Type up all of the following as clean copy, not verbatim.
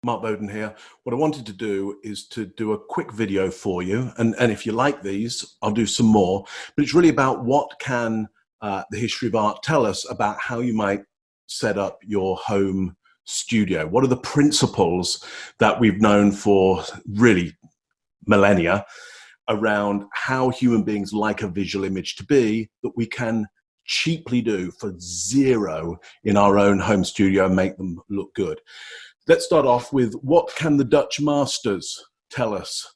Mark Bowden here. What I wanted to do is to do a quick video for you. And if you like these, I'll do some more. But it's really about what can the history of art tell us about how you might set up your home studio. What are the principles that we've known for really millennia around how human beings like a visual image to be that we can cheaply do for zero in our own home studio and make them look good. Let's start off with what can the Dutch masters tell us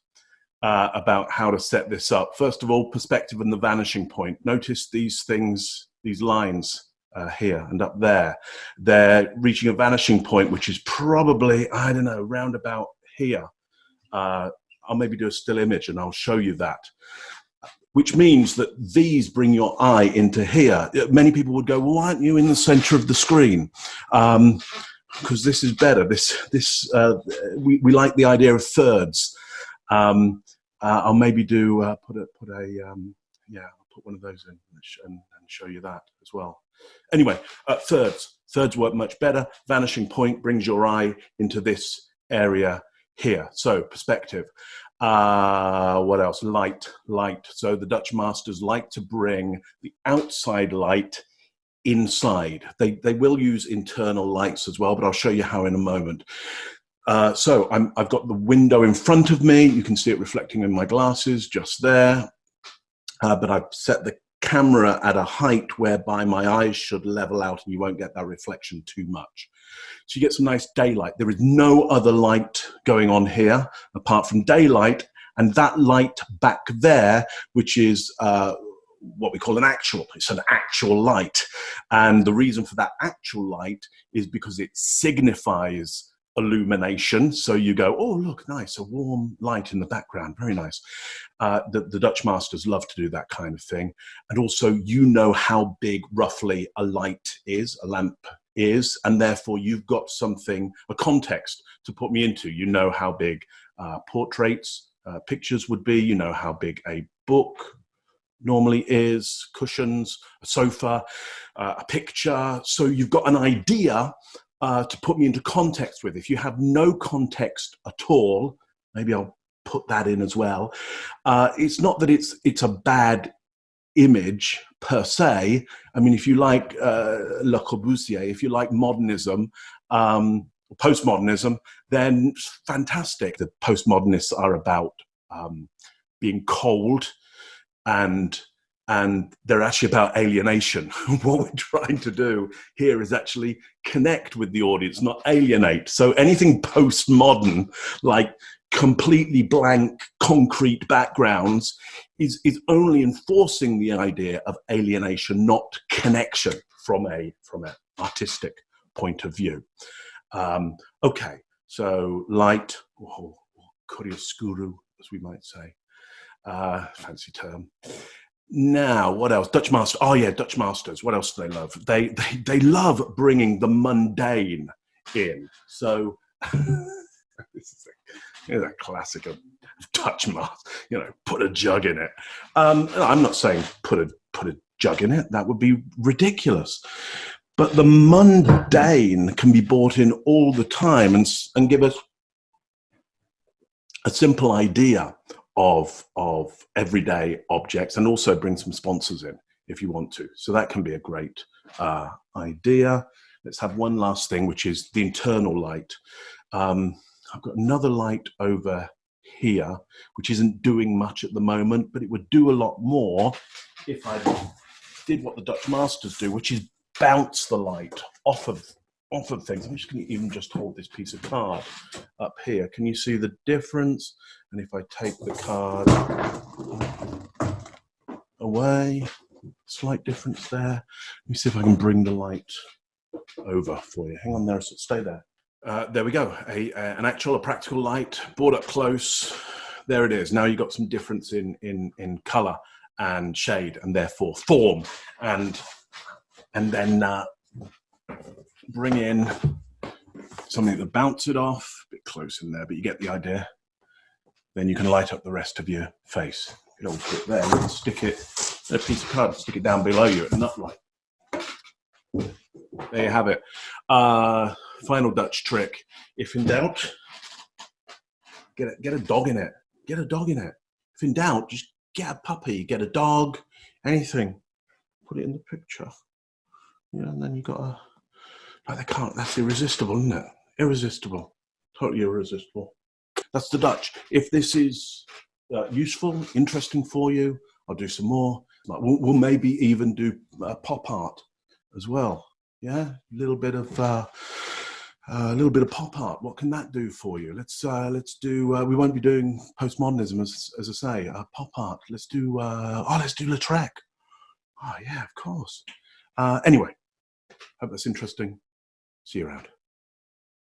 about how to set this up. First of all, perspective and the vanishing point. Notice these things, these lines here and up there. They're reaching a vanishing point, which is probably, I don't know, round about here. I'll maybe do a still image and I'll show you that. Which means that these bring your eye into here. Many people would go, well, why aren't you in the center of the screen? Because this is better. We like the idea of thirds. I'll maybe do put one of those in and show you that as well. Anyway, thirds work much better. Vanishing point brings your eye into this area here. So perspective. What else? Light. So the Dutch masters like to bring the outside light inside. They will use internal lights as well, but I'll show you how in a moment. So I've got the window in front of me. You can see it reflecting in my glasses just there. But I've set the camera at a height whereby my eyes should level out and you won't get that reflection too much. So you get some nice daylight. There is no other light going on here apart from daylight, and that light back there, which is what we call it's an actual light. And the reason for that actual light is because it signifies illumination. So you go, oh, look, nice, a warm light in the background, very nice. The Dutch masters love to do that kind of thing. And also, you know how big roughly a light is, a lamp is, and therefore you've got something, a context to put me into. You know how big portraits, pictures would be, you know how big a book normally is, cushions, a sofa, a picture. So you've got an idea to put me into context with. If you have no context at all, maybe I'll put that in as well. It's not that it's a bad image per se. I mean, if you like Le Corbusier, if you like modernism, postmodernism, then fantastic. The postmodernists are about being cold, and they're actually about alienation. What we're trying to do here is actually connect with the audience, not alienate. So anything postmodern, like completely blank concrete backgrounds, is only enforcing the idea of alienation, not connection from an artistic point of view. Okay, so light, chiaroscuro, as we might say. Fancy term. Now, what else? Dutch masters. Oh yeah, Dutch masters. What else do they love? They love bringing the mundane in. So this is a classic of Dutch masters. You know, put a jug in it. I'm not saying put a jug in it. That would be ridiculous. But the mundane can be brought in all the time and give us a simple idea of everyday objects, and also bring some sponsors in if you want to. So that can be a great idea. Let's have one last thing, which is the internal light. I've got another light over here, which isn't doing much at the moment, but it would do a lot more if I did what the Dutch masters do, which is bounce the light off of things. I'm just going to even just hold this piece of card up here. Can you see the difference? And if I take the card away, slight difference there. Let me see if I can bring the light over for you. Hang on there, so stay there. There we go, a practical light, brought up close. There it is. Now you've got some difference in color and shade, and therefore form, and then bring in something to bounce it off. A bit close in there, but you get the idea. Then you can light up the rest of your face. You don't put it there. You can stick it, a piece of card, stick it down below you at an upright. There you have it. final Dutch trick. If in doubt, get a dog in it. Get a dog in it. If in doubt, just get a puppy, get a dog, anything. Put it in the picture. Yeah, and then you got a, like they can't, that's irresistible, isn't it? Irresistible. Totally irresistible. That's the Dutch. If this is useful, interesting for you, I'll do some more. We'll maybe even do pop art as well. Yeah, a little bit of pop art. What can that do for you? Let's do. We won't be doing postmodernism as I say. Pop art. Let's do. Let's do Lautrec. Oh yeah, of course. Anyway, hope that's interesting. See you around.